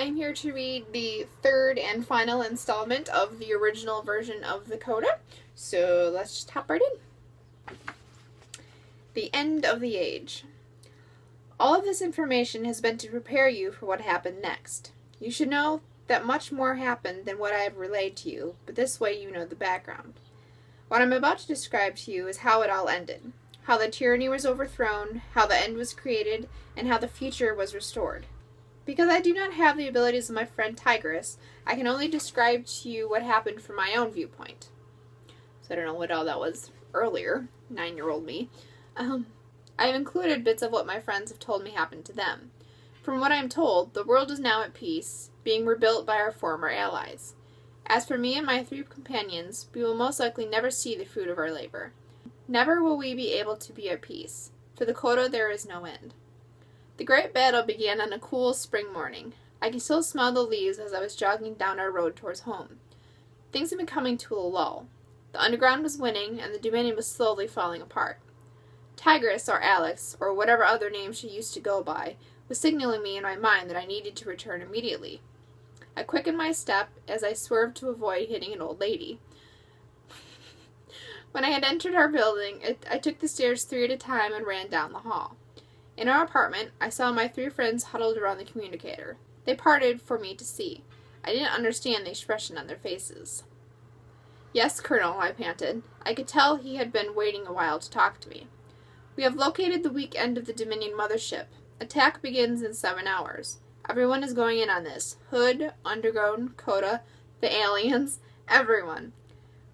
I'm here to read the third and final installment of the original version of the Kota, so let's just hop right in. The End of the Age. All of this information has been to prepare you for what happened next. You should know that much more happened than what I have relayed to you, but this way you know the background. What I'm about to describe to you is how it all ended, how the tyranny was overthrown, how the end was created, and how the future was restored. Because I do not have the abilities of my friend Tigress, I can only describe to you what happened from my own viewpoint. So I don't know what all that was earlier, 9-year-old me. I have included bits of what my friends have told me happened to them. From what I am told, the world is now at peace, being rebuilt by our former allies. As for me and my 3 companions, we will most likely never see the fruit of our labor. Never will we be able to be at peace. For the Kota there is no end. The great battle began on a cool spring morning. I can still smell the leaves as I was jogging down our road towards home. Things had been coming to a lull. The underground was winning, and the Dominion was slowly falling apart. Tigress, or Alex, or whatever other name she used to go by, was signaling me in my mind that I needed to return immediately. I quickened my step as I swerved to avoid hitting an old lady. When I had entered our building, I took the stairs 3 at a time and ran down the hall. In our apartment, I saw my 3 friends huddled around the communicator. They parted for me to see. I didn't understand the expression on their faces. "Yes, Colonel," I panted. I could tell he had been waiting a while to talk to me. "We have located the weak end of the Dominion mothership. Attack begins in 7 hours. Everyone is going in on this. Hood, Underground, Kota, the aliens, everyone.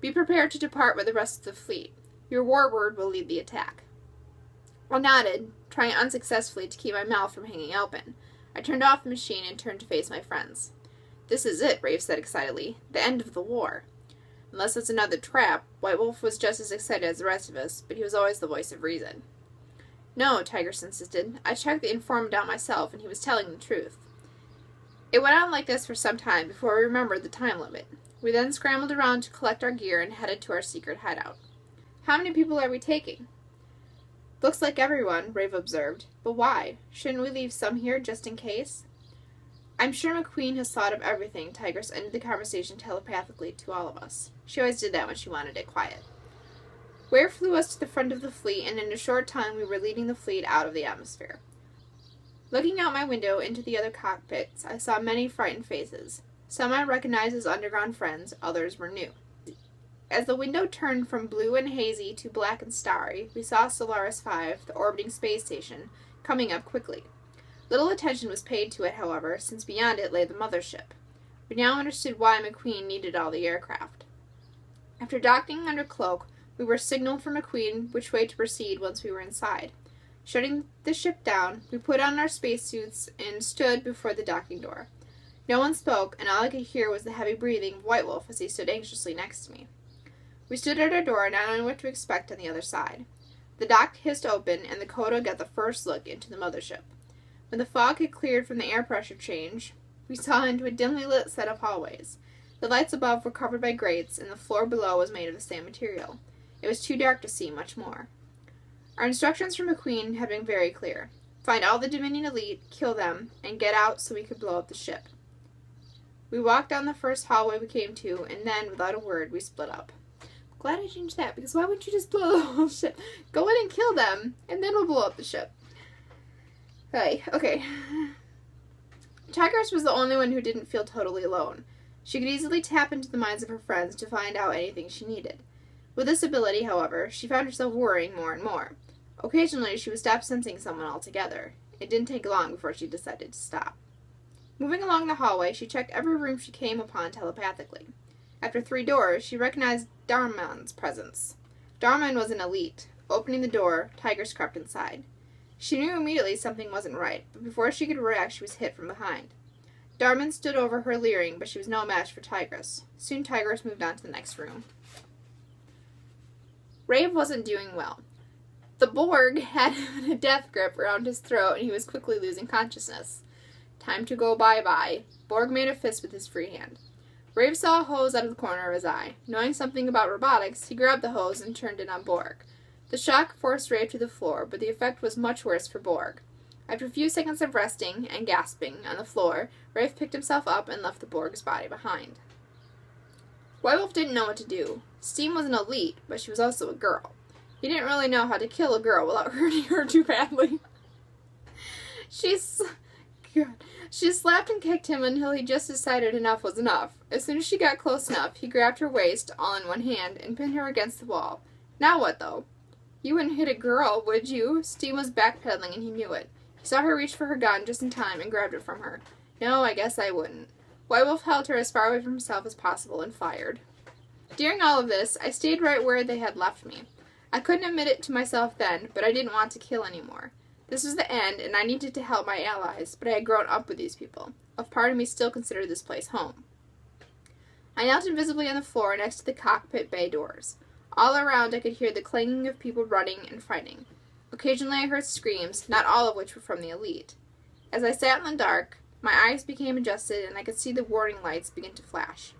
Be prepared to depart with the rest of the fleet. Your warbird will lead the attack." I nodded, trying unsuccessfully to keep my mouth from hanging open. I turned off the machine and turned to face my friends. "This is it," Rafe said excitedly. "The end of the war." Unless it's another trap, White Wolf was just as excited as the rest of us, but he was always the voice of reason. "No," Tigress insisted. "I checked the informant out myself, and he was telling the truth." It went on like this for some time before we remembered the time limit. We then scrambled around to collect our gear and headed to our secret hideout. "How many people are we taking?" "Looks like everyone," Rave observed. "But why? Shouldn't we leave some here just in case?" "I'm sure McQueen has thought of everything," Tigress ended the conversation telepathically to all of us. She always did that when she wanted it quiet. Ware flew us to the front of the fleet, and in a short time we were leading the fleet out of the atmosphere. Looking out my window into the other cockpits, I saw many frightened faces. Some I recognized as underground friends, others were new. As the window turned from blue and hazy to black and starry, we saw Solaris 5, the orbiting space station, coming up quickly. Little attention was paid to it, however, since beyond it lay the mothership. We now understood why McQueen needed all the aircraft. After docking under cloak, we were signaled from McQueen which way to proceed once we were inside. Shutting the ship down, we put on our spacesuits and stood before the docking door. No one spoke, and all I could hear was the heavy breathing of White Wolf as he stood anxiously next to me. We stood at our door, not knowing what to expect on the other side. The dock hissed open, and the Kota got the first look into the mothership. When the fog had cleared from the air pressure change, we saw into a dimly lit set of hallways. The lights above were covered by grates, and the floor below was made of the same material. It was too dark to see much more. Our instructions from McQueen had been very clear. Find all the Dominion elite, kill them, and get out so we could blow up the ship. We walked down the first hallway we came to, and then, without a word, we split up. Glad I changed that, because why wouldn't you just blow the whole ship? Go in and kill them, and then we'll blow up the ship. Okay. Tigress was the only one who didn't feel totally alone. She could easily tap into the minds of her friends to find out anything she needed. With this ability, however, she found herself worrying more and more. Occasionally, she would stop sensing someone altogether. It didn't take long before she decided to stop. Moving along the hallway, she checked every room she came upon telepathically. After 3 doors, she recognized Darman's presence. Darman was an elite. Opening the door, Tigress crept inside. She knew immediately something wasn't right, but before she could react, she was hit from behind. Darman stood over her leering, but she was no match for Tigress. Soon Tigress moved on to the next room. Rave wasn't doing well. The Borg had a death grip around his throat, and he was quickly losing consciousness. "Time to go bye-bye." Borg made a fist with his free hand. Rave saw a hose out of the corner of his eye. Knowing something about robotics, he grabbed the hose and turned it on Borg. The shock forced Rave to the floor, but the effect was much worse for Borg. After a few seconds of resting and gasping on the floor, Rafe picked himself up and left the Borg's body behind. White Wolf didn't know what to do. Steam was an elite, but she was also a girl. He didn't really know how to kill a girl without hurting her too badly. She slapped and kicked him until he just decided enough was enough. As soon as she got close enough, he grabbed her waist, all in one hand, and pinned her against the wall. Now what, though? You wouldn't hit a girl, would you? Steam was backpedaling, and he knew it. He saw her reach for her gun just in time and grabbed it from her. No, I guess I wouldn't. White Wolf held her as far away from himself as possible and fired. During all of this, I stayed right where they had left me. I couldn't admit it to myself then, but I didn't want to kill anymore. This was the end, and I needed to help my allies, but I had grown up with these people. A part of me still considered this place home. I knelt invisibly on the floor next to the cockpit bay doors. All around I could hear the clanging of people running and fighting. Occasionally I heard screams, not all of which were from the elite. As I sat in the dark, my eyes became adjusted and I could see the warning lights begin to flash.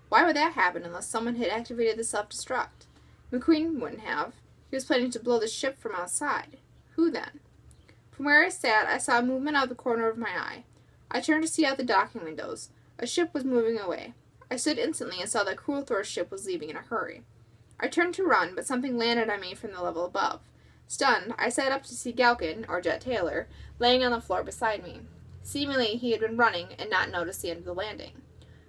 Why would that happen unless someone had activated the self-destruct? McQueen wouldn't have. He was planning to blow the ship from outside. Who then? From where I sat, I saw a movement out of the corner of my eye. I turned to see out the docking windows. A ship was moving away. I stood instantly and saw that Cruel Thor's ship was leaving in a hurry. I turned to run, but something landed on me from the level above. Stunned, I sat up to see Galkin, or Jet Taylor, laying on the floor beside me. Seemingly, he had been running and not noticed the end of the landing.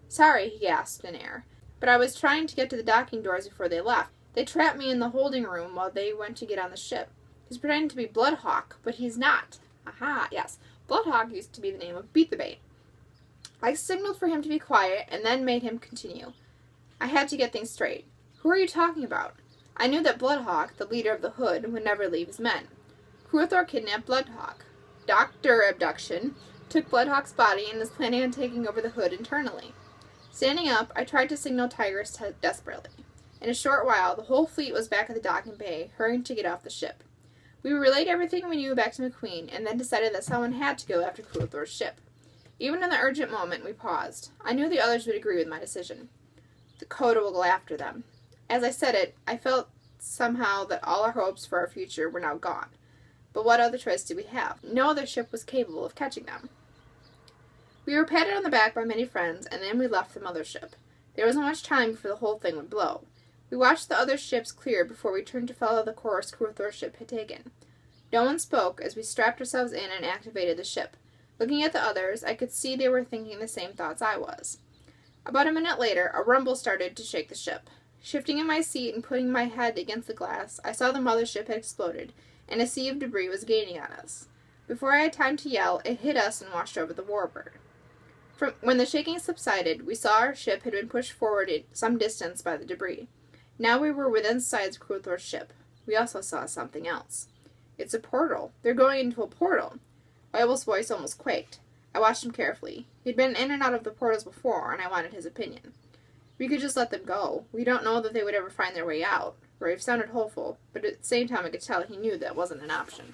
Sorry, he gasped in air, but I was trying to get to the docking doors before they left. They trapped me in the holding room while they went to get on the ship. He's pretending to be Bloodhawk, but he's not. Aha, yes. Bloodhawk used to be the name of Beat the Bait. I signaled for him to be quiet and then made him continue. I had to get things straight. Who are you talking about? I knew that Bloodhawk, the leader of the Hood, would never leave his men. Cruel Thor kidnapped Bloodhawk. Dr. Abduction took Bloodhawk's body and is planning on taking over the Hood internally. Standing up, I tried to signal Tigers desperately. In a short while, the whole fleet was back at the docking bay, hurrying to get off the ship. We relayed everything we knew back to McQueen, and then decided that someone had to go after Cruel Thor's ship. Even in the urgent moment, we paused. I knew the others would agree with my decision. The Kota will go after them. As I said it, I felt somehow that all our hopes for our future were now gone. But what other choice did we have? No other ship was capable of catching them. We were patted on the back by many friends, and then we left the mothership. There wasn't much time before the whole thing would blow. We watched the other ships clear before we turned to follow the course Cruel Thor's ship had taken. No one spoke as we strapped ourselves in and activated the ship. Looking at the others, I could see they were thinking the same thoughts I was. About a minute later, a rumble started to shake the ship. Shifting in my seat and putting my head against the glass, I saw the mothership had exploded, and a sea of debris was gaining on us. Before I had time to yell, it hit us and washed over the Warbird. When the shaking subsided, we saw our ship had been pushed forward some distance by the debris. Now we were within sight of Cruel Thor's ship. We also saw something else. It's a portal. They're going into a portal. White Wolf's voice almost quaked. I watched him carefully. He'd been in and out of the portals before, and I wanted his opinion. We could just let them go. We don't know that they would ever find their way out. Rafe sounded hopeful, but at the same time I could tell he knew that wasn't an option.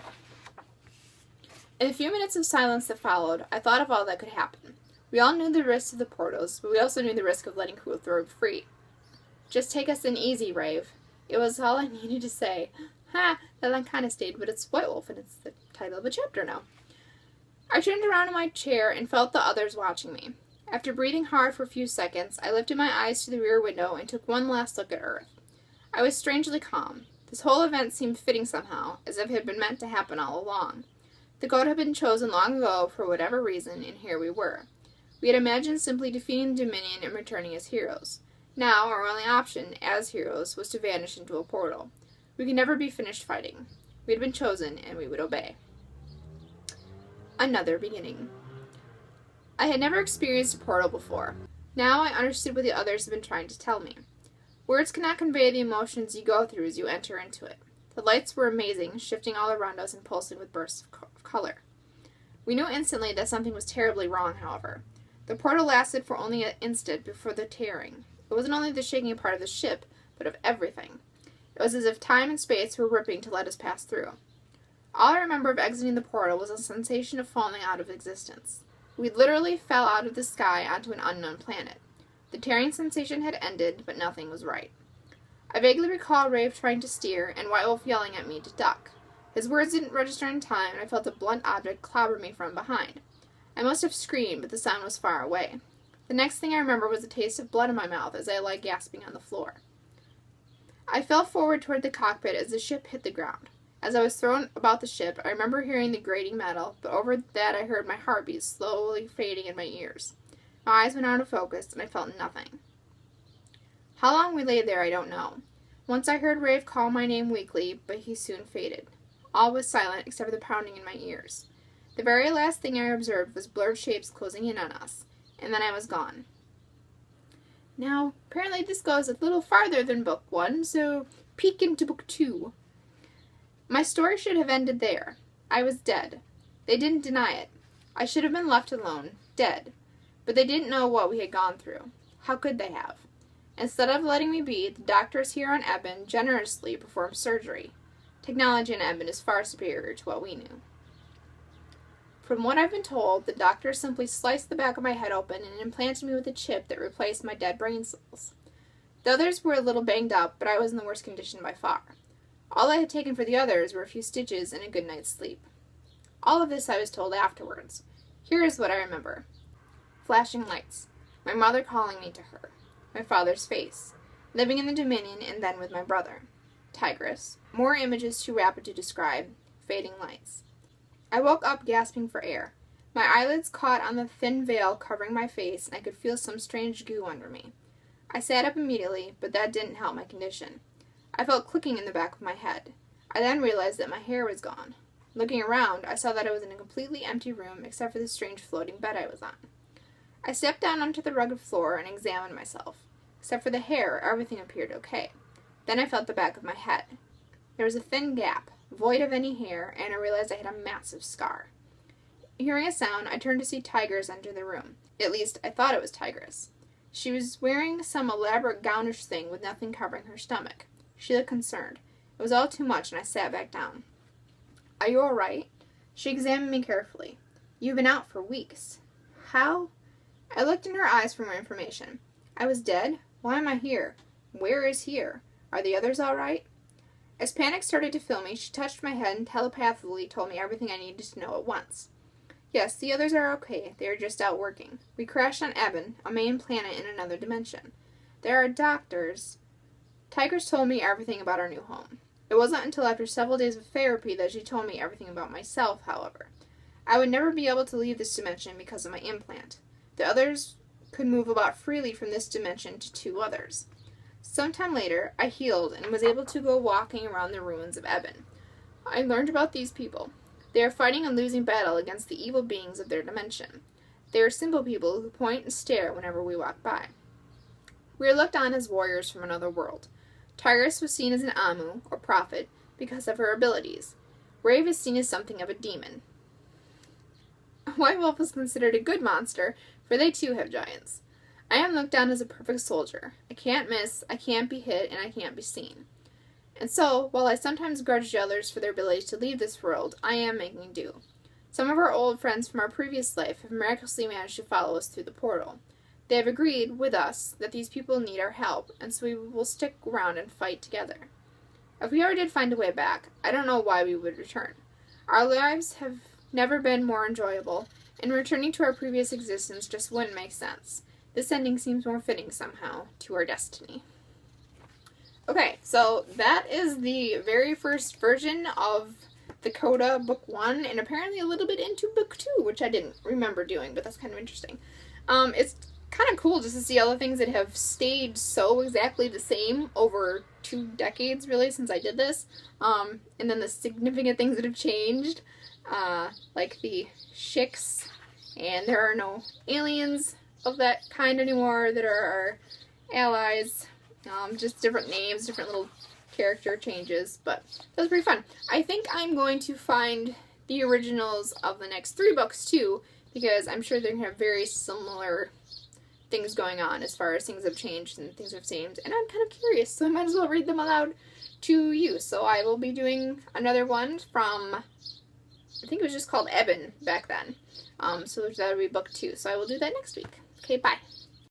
In the few minutes of silence that followed, I thought of all that could happen. We all knew the risks of the portals, but we also knew the risk of letting Cruel Thor free. Just take us in easy, Rave. It was all I needed to say. Ha! That line kind of stayed, but it's White Wolf, and it's the title of a chapter now. I turned around in my chair and felt the others watching me. After breathing hard for a few seconds, I lifted my eyes to the rear window and took one last look at Earth. I was strangely calm. This whole event seemed fitting somehow, as if it had been meant to happen all along. The goat had been chosen long ago for whatever reason, and here we were. We had imagined simply defeating Dominion and returning as heroes. Now, our only option, as heroes, was to vanish into a portal. We could never be finished fighting. We had been chosen, and we would obey. Another beginning. I had never experienced a portal before. Now I understood what the others had been trying to tell me. Words cannot convey the emotions you go through as you enter into it. The lights were amazing, shifting all around us and pulsing with bursts of color. We knew instantly that something was terribly wrong, however. The portal lasted for only an instant before the tearing. It wasn't only the shaking part of the ship, but of everything. It was as if time and space were ripping to let us pass through. All I remember of exiting the portal was a sensation of falling out of existence. We literally fell out of the sky onto an unknown planet. The tearing sensation had ended, but nothing was right. I vaguely recall Rave trying to steer and White Wolf yelling at me to duck. His words didn't register in time, and I felt a blunt object clobber me from behind. I must have screamed, but the sound was far away. The next thing I remember was the taste of blood in my mouth as I lay gasping on the floor. I fell forward toward the cockpit as the ship hit the ground. As I was thrown about the ship, I remember hearing the grating metal, but over that I heard my heartbeat slowly fading in my ears. My eyes went out of focus, and I felt nothing. How long we lay there, I don't know. Once I heard Rafe call my name weakly, but he soon faded. All was silent except for the pounding in my ears. The very last thing I observed was blurred shapes closing in on us, and then I was gone. Now, apparently this goes a little farther than book 1, so peek into book 2. My story should have ended there. I was dead. They didn't deny it. I should have been left alone, dead. But they didn't know what we had gone through. How could they have? Instead of letting me be, the doctors here on Eben generously performed surgery. Technology on Eben is far superior to what we knew. From what I've been told, the doctors simply sliced the back of my head open and implanted me with a chip that replaced my dead brain cells. The others were a little banged up, but I was in the worst condition by far. All I had taken for the others were a few stitches and a good night's sleep. All of this I was told afterwards. Here is what I remember. Flashing lights. My mother calling me to her. My father's face. Living in the Dominion and then with my brother. Tigress. More images too rapid to describe. Fading lights. I woke up gasping for air. My eyelids caught on the thin veil covering my face, and I could feel some strange goo under me. I sat up immediately, but that didn't help my condition. I felt clicking in the back of my head. I then realized that my hair was gone. Looking around, I saw that I was in a completely empty room except for the strange floating bed I was on. I stepped down onto the rugged floor and examined myself. Except for the hair, everything appeared okay. Then I felt the back of my head. There was a thin gap, void of any hair, and I realized I had a massive scar. Hearing a sound, I turned to see Tigress enter the room. At least, I thought it was Tigress. She was wearing some elaborate gownish thing with nothing covering her stomach. She looked concerned. It was all too much, and I sat back down. Are you all right? She examined me carefully. You've been out for weeks. How? I looked in her eyes for more information. I was dead? Why am I here? Where is here? Are the others all right? As panic started to fill me, she touched my head and telepathically told me everything I needed to know at once. Yes, the others are okay. They are just out working. We crashed on Eben, a main planet in another dimension. There are doctors. Tigress told me everything about our new home. It wasn't until after several days of therapy that she told me everything about myself, however. I would never be able to leave this dimension because of my implant. The others could move about freely from this dimension to 2 others. Sometime later, I healed and was able to go walking around the ruins of Eben. I learned about these people. They are fighting a losing battle against the evil beings of their dimension. They are simple people who point and stare whenever we walk by. We are looked on as warriors from another world. Tigress was seen as an Amu, or prophet, because of her abilities. Rave is seen as something of a demon. White Wolf is considered a good monster, for they too have giants. I am looked on as a perfect soldier. I can't miss, I can't be hit, and I can't be seen. And so, while I sometimes grudge the others for their ability to leave this world, I am making do. Some of our old friends from our previous life have miraculously managed to follow us through the portal. They have agreed with us that these people need our help, and so we will stick around and fight together. If we ever did find a way back, I don't know why we would return. Our lives have never been more enjoyable, and returning to our previous existence just wouldn't make sense. This ending seems more fitting somehow to our destiny. Okay, so that is the very first version of the Kota Book 1, and apparently a little bit into Book 2, which I didn't remember doing, but that's kind of interesting. It's kind of cool just to see all the things that have stayed so exactly the same over 2 decades, really, since I did this. And then the significant things that have changed, like the Shicks, and there are no aliens of that kind anymore that are our allies. Just different names, different little character changes, but that was pretty fun. I think I'm going to find the originals of the next 3 books too, because I'm sure they're going to have very similar things going on as far as things have changed and things have changed, and I'm kind of curious, so I might as well read them aloud to you. So I will be doing another one from, I think it was just called Eben back then, so that would be book 2, so I will do that next week. Okay, bye.